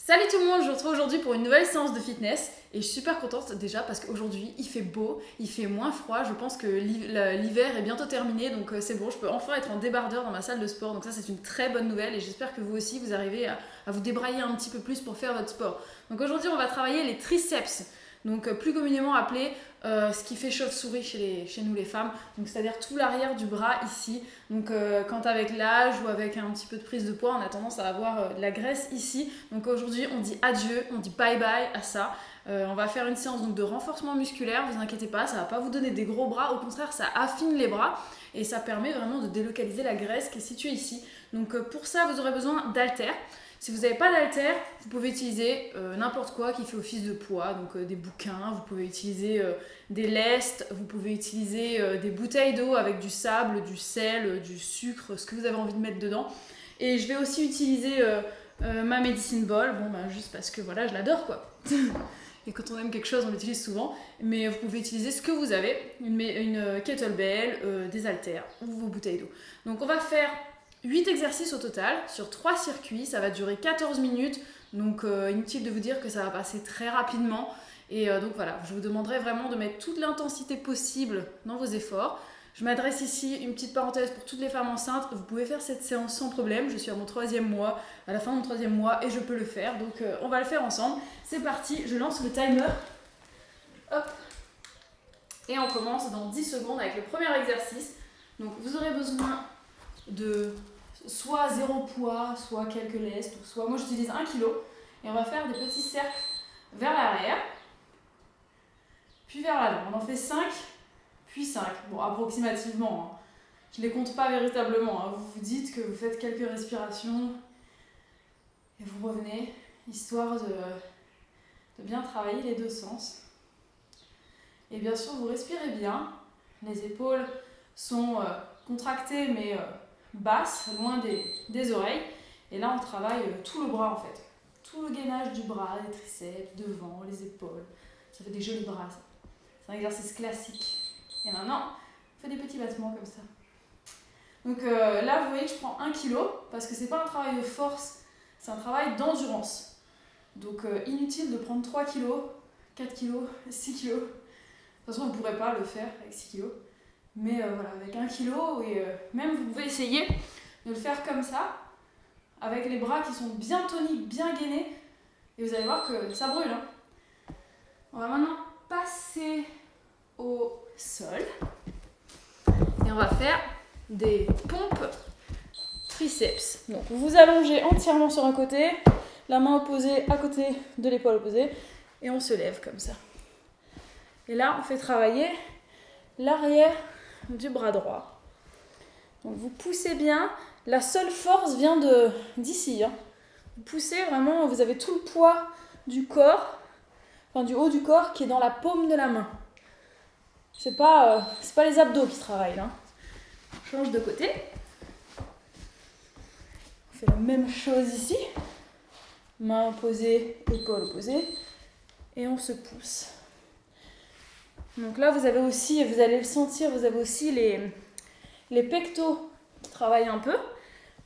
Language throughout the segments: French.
Salut tout le monde, je vous retrouve aujourd'hui pour une nouvelle séance de fitness et je suis super contente déjà parce qu'aujourd'hui il fait beau, il fait moins froid, je pense que l'hiver est bientôt terminé donc c'est bon, je peux enfin être en débardeur dans ma salle de sport, donc ça c'est une très bonne nouvelle et j'espère que vous aussi vous arrivez à vous débrailler un petit peu plus pour faire votre sport. Donc aujourd'hui on va travailler les triceps, donc plus communément appelé ce qui fait chauve-souris chez nous les femmes, donc c'est-à-dire tout l'arrière du bras ici. Donc quand avec l'âge ou avec un petit peu de prise de poids, on a tendance à avoir de la graisse ici. Donc aujourd'hui on dit adieu, on dit bye bye à ça. On va faire une séance donc, de renforcement musculaire, vous inquiétez pas, ça va pas vous donner des gros bras, au contraire ça affine les bras et ça permet vraiment de délocaliser la graisse qui est située ici. Donc pour ça vous aurez besoin d'haltères. Si vous n'avez pas d'haltères, vous pouvez utiliser n'importe quoi qui fait office de poids, donc des bouquins, vous pouvez utiliser des lestes, vous pouvez utiliser des bouteilles d'eau avec du sable, du sel, du sucre, ce que vous avez envie de mettre dedans. Et je vais aussi utiliser ma medicine ball, juste parce que voilà, je l'adore quoi. Et quand on aime quelque chose, on l'utilise souvent. Mais vous pouvez utiliser ce que vous avez, une kettlebell, des haltères ou vos bouteilles d'eau. Donc on va faire 8 exercices au total sur 3 circuits, ça va durer 14 minutes, donc inutile de vous dire que ça va passer très rapidement. Et donc voilà, je vous demanderai vraiment de mettre toute l'intensité possible dans vos efforts. Je m'adresse ici, une petite parenthèse pour toutes les femmes enceintes, vous pouvez faire cette séance sans problème, je suis à mon 3e mois, à la fin de mon 3e mois et je peux le faire, donc on va le faire ensemble. C'est parti, je lance le timer, hop, et on commence dans 10 secondes avec le premier exercice. Donc vous aurez besoin de soit 0 poids, soit quelques lestes, ou soit moi j'utilise 1 kg et on va faire des petits cercles vers l'arrière puis vers l'avant. On en fait 5 puis 5, bon approximativement, hein. Je ne les compte pas véritablement, hein. Vous vous dites que vous faites quelques respirations et vous revenez, histoire de bien travailler les deux sens. Et bien sûr vous respirez bien, les épaules sont contractées mais basse, loin des oreilles. Et là, on travaille tout le bras en fait. Tout le gainage du bras, les triceps, devant, les épaules. Ça fait des jolis bras. C'est un exercice classique. Et maintenant, on fait des petits battements comme ça. Donc là, vous voyez que je prends 1 kg parce que c'est pas un travail de force, c'est un travail d'endurance. Donc inutile de prendre 3 kg, 4 kg, 6 kg. De toute façon, vous ne pourrez pas le faire avec 6 kg. Mais voilà, avec 1 kg, et même vous pouvez essayer de le faire comme ça, avec les bras qui sont bien toniques, bien gainés, et vous allez voir que ça brûle, hein. On va maintenant passer au sol, et on va faire des pompes triceps. Donc vous allongez entièrement sur un côté, la main opposée à côté de l'épaule opposée, et on se lève comme ça. Et là, on fait travailler l'arrière du bras droit. Donc vous poussez bien, la seule force vient d'ici, hein. Vous poussez vraiment, vous avez tout le poids du corps, enfin du haut du corps qui est dans la paume de la main. C'est pas les abdos qui travaillent là. On change de côté. On fait la même chose ici. Main opposée, épaule opposée. Et on se pousse. Donc là, vous avez aussi, vous allez le sentir, vous avez aussi les pectoraux qui travaillent un peu,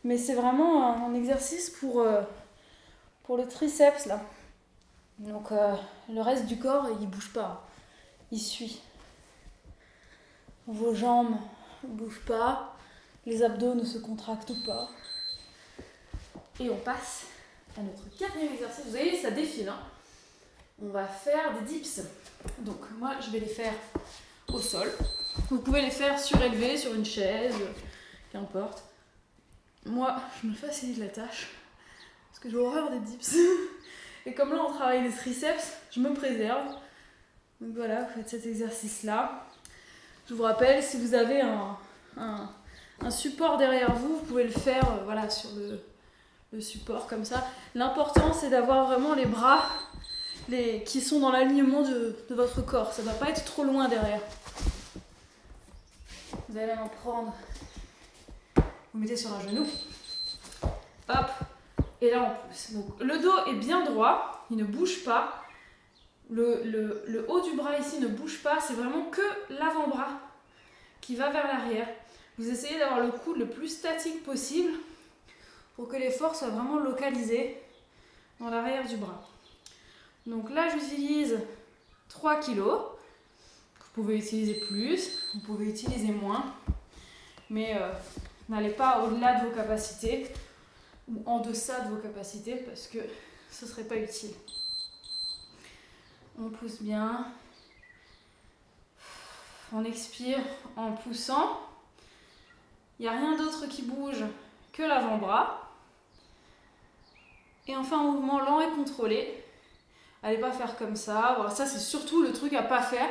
mais c'est vraiment un exercice pour le triceps là. Donc le reste du corps, il bouge pas, il suit. Vos jambes ne bougent pas, les abdos ne se contractent pas. Et on passe à notre 4e exercice. Vous voyez, ça défile, hein. On va faire des dips. Donc moi je vais les faire au sol. Vous pouvez les faire surélevés sur une chaise, qu'importe. Moi je me facilite la tâche parce que j'ai horreur des dips. Et comme là on travaille les triceps, je me préserve. Donc voilà, vous faites cet exercice là. Je vous rappelle, si vous avez un support derrière vous, vous pouvez le faire voilà, sur le support comme ça. L'important c'est d'avoir vraiment les bras qui sont dans l'alignement de votre corps. Ça ne va pas être trop loin derrière. Vous allez en prendre. Vous mettez sur un genou. Hop. Et là, on pousse. Donc, le dos est bien droit. Il ne bouge pas. Le haut du bras ici ne bouge pas. C'est vraiment que l'avant-bras qui va vers l'arrière. Vous essayez d'avoir le coude le plus statique possible pour que l'effort soit vraiment localisé dans l'arrière du bras. Donc là, j'utilise 3 kg. Vous pouvez utiliser plus, vous pouvez utiliser moins. Mais n'allez pas au-delà de vos capacités ou en deçà de vos capacités parce que ce ne serait pas utile. On pousse bien. On expire en poussant. Il n'y a rien d'autre qui bouge que l'avant-bras. Et on fait un mouvement lent et contrôlé. Allez pas faire comme ça. Voilà, ça, c'est surtout le truc à pas faire.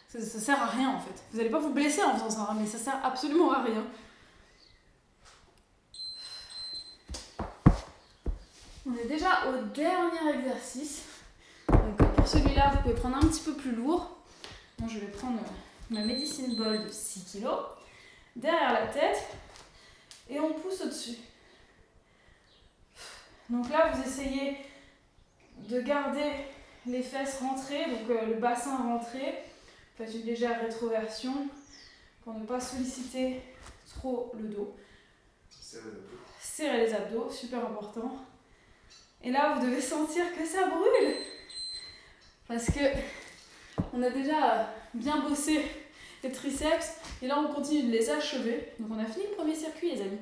Ça sert à rien en fait. Vous n'allez pas vous blesser en faisant ça, mais ça sert absolument à rien. On est déjà au dernier exercice. Donc pour celui-là, vous pouvez prendre un petit peu plus lourd. Moi, je vais prendre ma medicine ball de 6 kg derrière la tête et on pousse au-dessus. Donc là, vous essayez de garder les fesses rentrées, donc le bassin rentré. Faites une légère rétroversion pour ne pas solliciter trop le dos. Serrez les abdos, super important. Et là, vous devez sentir que ça brûle. Parce que on a déjà bien bossé les triceps et là, on continue de les achever. Donc, on a fini le premier circuit, les amis.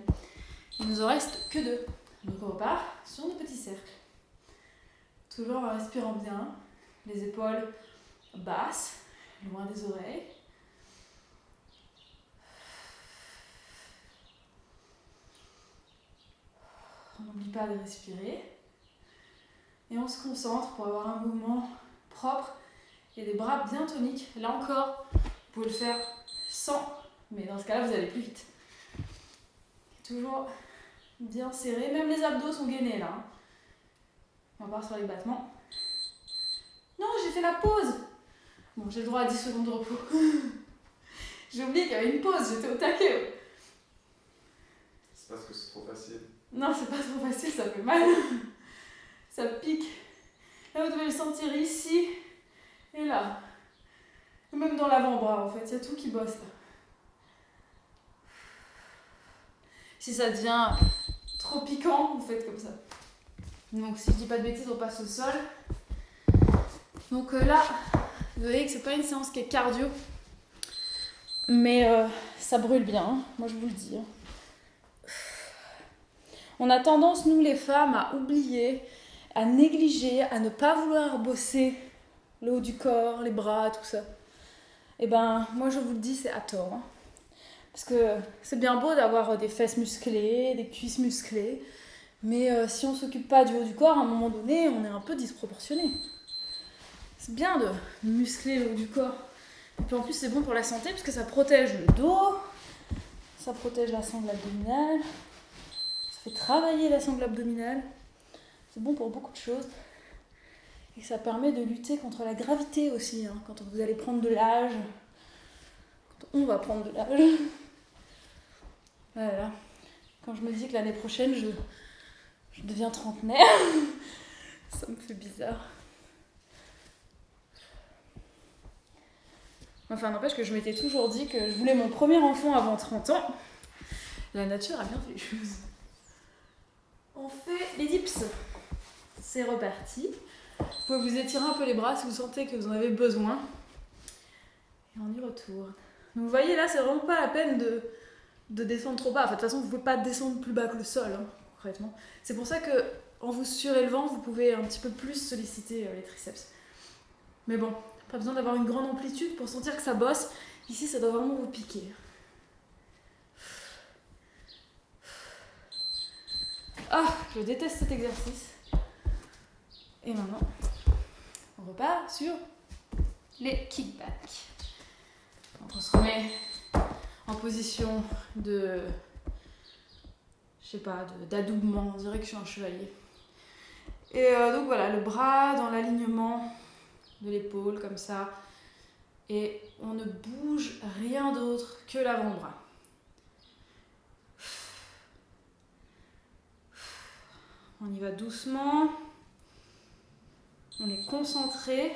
Il nous en reste que 2. Donc, on repart sur nos petits cercles. Toujours en respirant bien. Les épaules basses, loin des oreilles. On n'oublie pas de respirer. Et on se concentre pour avoir un mouvement propre et des bras bien toniques. Là encore, vous pouvez le faire sans, mais dans ce cas-là, vous allez plus vite. Toujours bien serré. Même les abdos sont gainés là. On part sur les battements. Non, j'ai fait la pause. Bon, j'ai le droit à 10 secondes de repos. J'ai oublié qu'il y avait une pause, j'étais au taquet. C'est parce que c'est trop facile. Non, c'est pas trop facile, ça fait mal. Ça pique. Là, vous devez le sentir ici et là. Même dans l'avant-bras, en fait. Il y a tout qui bosse là. Si ça devient trop piquant, vous faites comme ça. Donc, si je dis pas de bêtises, on passe au sol. Donc là, vous voyez que c'est pas une séance qui est cardio. Mais ça brûle bien, hein. Moi je vous le dis. On a tendance, nous les femmes, à oublier, à négliger, à ne pas vouloir bosser le haut du corps, les bras, tout ça. Et ben, moi je vous le dis, c'est à tort. Hein. Parce que c'est bien beau d'avoir des fesses musclées, des cuisses musclées, mais si on s'occupe pas du haut du corps, à un moment donné, on est un peu disproportionné. C'est bien de muscler le haut du corps. Et puis en plus, c'est bon pour la santé parce que ça protège le dos, ça protège la sangle abdominale, ça fait travailler la sangle abdominale. C'est bon pour beaucoup de choses. Et ça permet de lutter contre la gravité aussi, hein, quand vous allez prendre de l'âge, quand on va prendre de l'âge. Voilà. Quand je me dis que l'année prochaine, je deviens trentenaire, ça me fait bizarre. Enfin, n'empêche que je m'étais toujours dit que je voulais mon premier enfant avant 30 ans. La nature a bien fait les choses. On fait les dips. C'est reparti. Vous pouvez vous étirer un peu les bras si vous sentez que vous en avez besoin. Et on y retourne. Donc vous voyez là, c'est vraiment pas la peine de descendre trop bas. Enfin, de toute façon, vous ne pouvez pas descendre plus bas que le sol, hein, concrètement. C'est pour ça que en vous surélevant, vous pouvez un petit peu plus solliciter les triceps. Mais bon, pas besoin d'avoir une grande amplitude pour sentir que ça bosse. Ici, ça doit vraiment vous piquer. Ah, je déteste cet exercice. Et maintenant, on repart sur les kickbacks. Donc on se remet en position de, je sais pas, d'adoubement. On dirait que je suis un chevalier. Et donc voilà, le bras dans l'alignement de l'épaule, comme ça. Et on ne bouge rien d'autre que l'avant-bras. On y va doucement. On est concentré.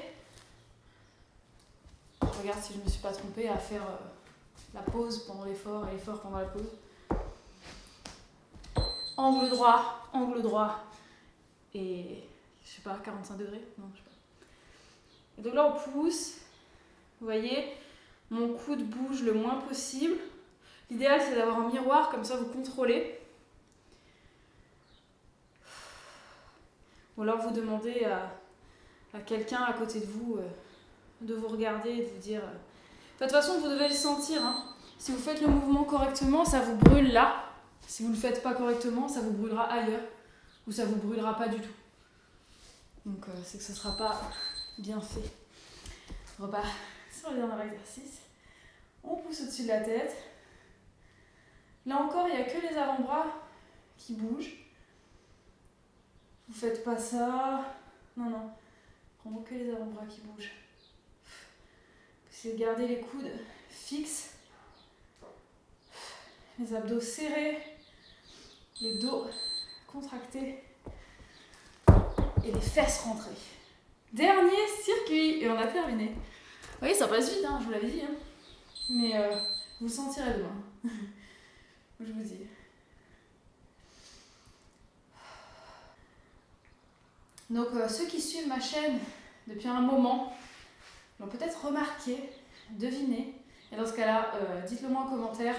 Je regarde si je ne me suis pas trompée à faire la pause pendant l'effort et l'effort pendant la pause. Angle droit et je sais pas, 45 degrés, non, je sais pas. Et donc là, on pousse, vous voyez, mon coude bouge le moins possible. L'idéal, c'est d'avoir un miroir, comme ça vous contrôlez. Ou alors vous demandez à quelqu'un à côté de vous de vous regarder et de vous dire... De toute façon, vous devez le sentir. Hein. Si vous faites le mouvement correctement, ça vous brûle là. Si vous ne le faites pas correctement, ça vous brûlera ailleurs. Ou ça vous brûlera pas du tout. Donc c'est que ce ne sera pas bien fait. On repart sur le dernier exercice. On pousse au-dessus de la tête. Là encore, il n'y a que les avant-bras qui bougent. Vous faites pas ça. Non, non. Vraiment que les avant-bras qui bougent. Essayez de garder les coudes fixes. Les abdos serrés. Le dos contracté. Et les fesses rentrées. Dernier circuit. Et on a terminé. Vous voyez, ça passe vite, hein, je vous l'avais dit. Hein. Mais vous sentirez demain. Je vous dis. Donc ceux qui suivent ma chaîne depuis un moment l'ont peut-être remarqué, deviné. Et dans ce cas-là, dites-le moi en commentaire.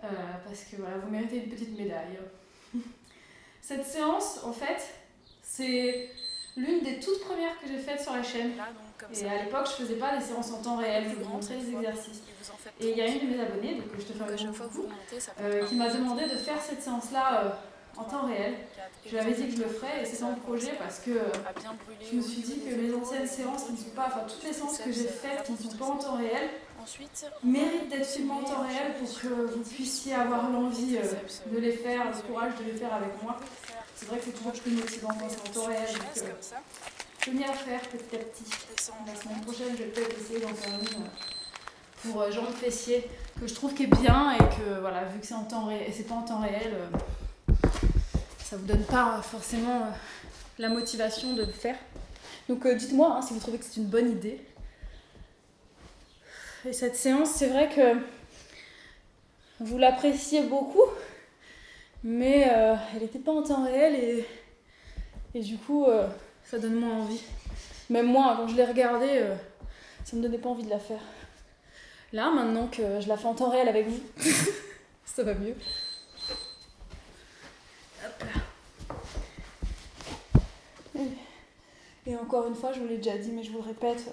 Parce que voilà, vous méritez une petite médaille. Cette séance, en fait, c'est l'une des toutes premières que j'ai faites sur la chaîne. Et à l'époque, je faisais pas des séances en temps réel, je vous montrais les exercices. Et il y a une de mes abonnées, donc je te fais un gros coucou, qui m'a demandé de faire cette séance-là en temps réel. Je lui avais dit que je le ferais et c'est dans le projet parce que je me suis dit que mes anciennes séances qui ne sont pas, enfin toutes les séances que j'ai faites qui ne sont pas en temps réel méritent d'être filmées en temps réel pour que vous puissiez avoir l'envie de les faire, le courage de les faire avec moi. C'est vrai que c'est toujours plus motivant quand c'est en temps réel, donc je m'y à faire petit à petit. La semaine prochaine, je vais peut-être essayer d'en faire une pour jambes fessiers que je trouve qui est bien et que voilà, vu que c'est en temps réel et c'est pas en temps réel, ça vous donne pas forcément la motivation de le faire. Donc dites-moi hein, si vous trouvez que c'est une bonne idée. Et cette séance, c'est vrai que vous l'appréciez beaucoup, mais elle n'était pas en temps réel et du coup ça donne moins envie. Même moi, quand je l'ai regardée, ça me donnait pas envie de la faire. Là, maintenant que je la fais en temps réel avec vous, ça va mieux. Hop là. Et encore une fois, je vous l'ai déjà dit, mais je vous le répète,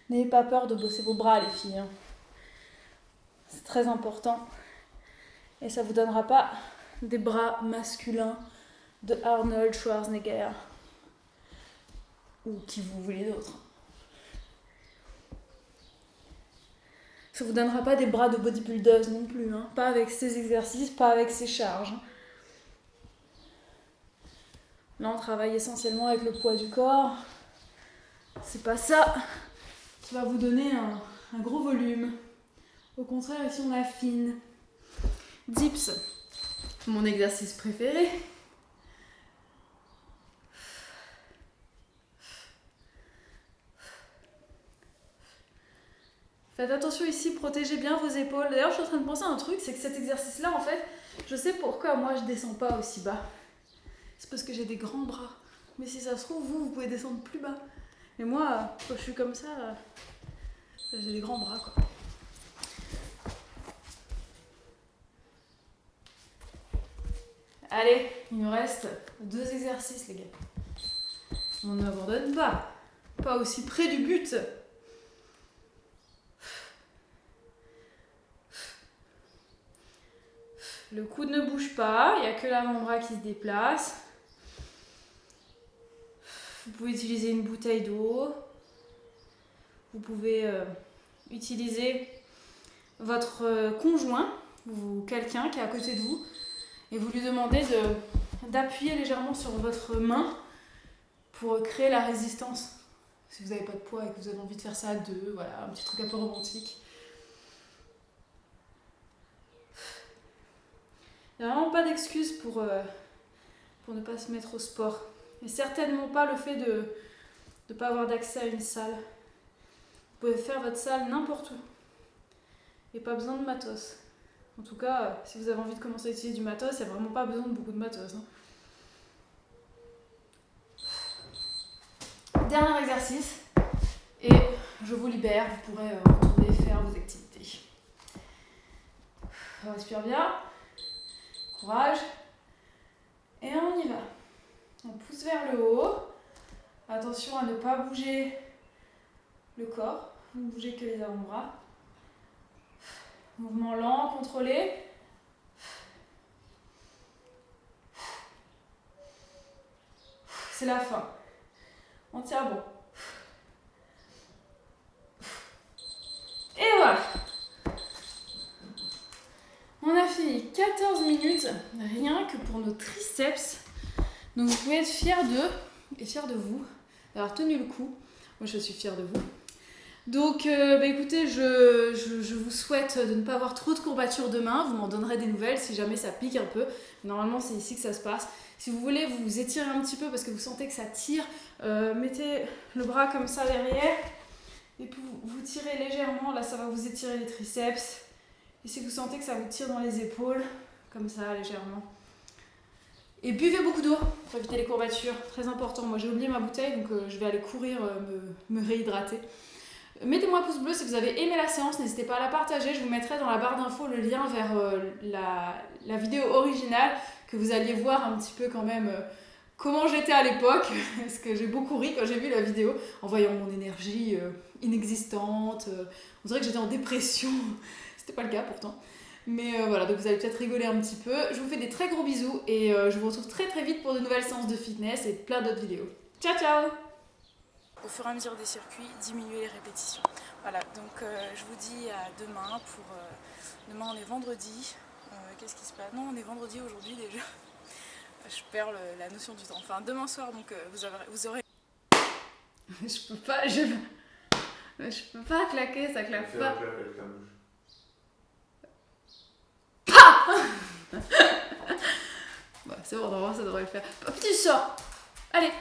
n'ayez pas peur de bosser vos bras, les filles. Hein. C'est très important. Et ça vous donnera pas des bras masculins de Arnold Schwarzenegger ou qui vous voulez d'autre. Ça vous donnera pas des bras de bodybuildeuse non plus, hein. Pas avec ces exercices, pas avec ces charges. Là, on travaille essentiellement avec le poids du corps. C'est pas ça qui va vous donner un gros volume. Au contraire, ici, on affine. Dips, mon exercice préféré. Faites attention ici, protégez bien vos épaules. D'ailleurs, je suis en train de penser à un truc, c'est que cet exercice-là, en fait, je sais pourquoi moi je descends pas aussi bas. C'est parce que j'ai des grands bras. Mais si ça se trouve, vous pouvez descendre plus bas. Mais moi, quand je suis comme ça, j'ai des grands bras, quoi. Allez, il nous reste 2 exercices, les gars. On n'abandonne pas. Pas aussi près du but. Le coude ne bouge pas, il n'y a que l'avant-bras qui se déplace. Vous pouvez utiliser une bouteille d'eau. Vous pouvez utiliser votre conjoint ou quelqu'un qui est à côté de vous et vous lui demandez d'appuyer légèrement sur votre main pour créer la résistance. Si vous n'avez pas de poids et que vous avez envie de faire ça à 2, voilà, un petit truc un peu romantique. Il n'y a vraiment pas d'excuse pour ne pas se mettre au sport. Et certainement pas le fait de ne pas avoir d'accès à une salle. Vous pouvez faire votre salle n'importe où. Et pas besoin de matos. En tout cas, si vous avez envie de commencer à utiliser du matos, il n'y a vraiment pas besoin de beaucoup de matos. Hein. exercices et je vous libère, vous pourrez retourner faire vos activités. On respire bien, courage et on y va. On pousse vers le haut, attention à ne pas bouger le corps, vous ne bougez que les avant-bras. Mouvement lent, contrôlé. C'est la fin. On tient bon. Et voilà. On a fini 14 minutes, rien que pour nos triceps. Donc vous pouvez être fiers d'eux et fiers de vous d'avoir tenu le coup. Moi je suis fière de vous. Donc écoutez, je vous souhaite de ne pas avoir trop de courbatures demain. Vous m'en donnerez des nouvelles si jamais ça pique un peu. Normalement c'est ici que ça se passe. Si vous voulez vous étirer un petit peu parce que vous sentez que ça tire, mettez le bras comme ça derrière. Et puis vous tirez légèrement, là ça va vous étirer les triceps. Et si vous sentez que ça vous tire dans les épaules, comme ça légèrement. Et buvez beaucoup d'eau pour éviter les courbatures, très important. Moi j'ai oublié ma bouteille donc je vais aller courir me réhydrater. Mettez-moi un pouce bleu si vous avez aimé la séance, n'hésitez pas à la partager. Je vous mettrai dans la barre d'infos le lien vers la vidéo originale, que vous alliez voir un petit peu quand même comment j'étais à l'époque, parce que j'ai beaucoup ri quand j'ai vu la vidéo, en voyant mon énergie inexistante. On dirait que j'étais en dépression, c'était pas le cas pourtant. Mais voilà, donc vous allez peut-être rigoler un petit peu. Je vous fais des très gros bisous et je vous retrouve très très vite pour de nouvelles séances de fitness et plein d'autres vidéos. Ciao ciao! Au fur et à mesure des circuits, diminuer les répétitions. Voilà, donc je vous dis à demain pour... demain on est vendredi. Qu'est-ce qui se passe? Non, on est vendredi aujourd'hui déjà. Je perds la notion du temps. Enfin, demain soir, donc vous aurez... je peux pas claquer, ça claque Fais pas. un clap avec ta bouche. Bah, c'est bon, normalement ça devrait le faire. Hop, tu sors. Allez.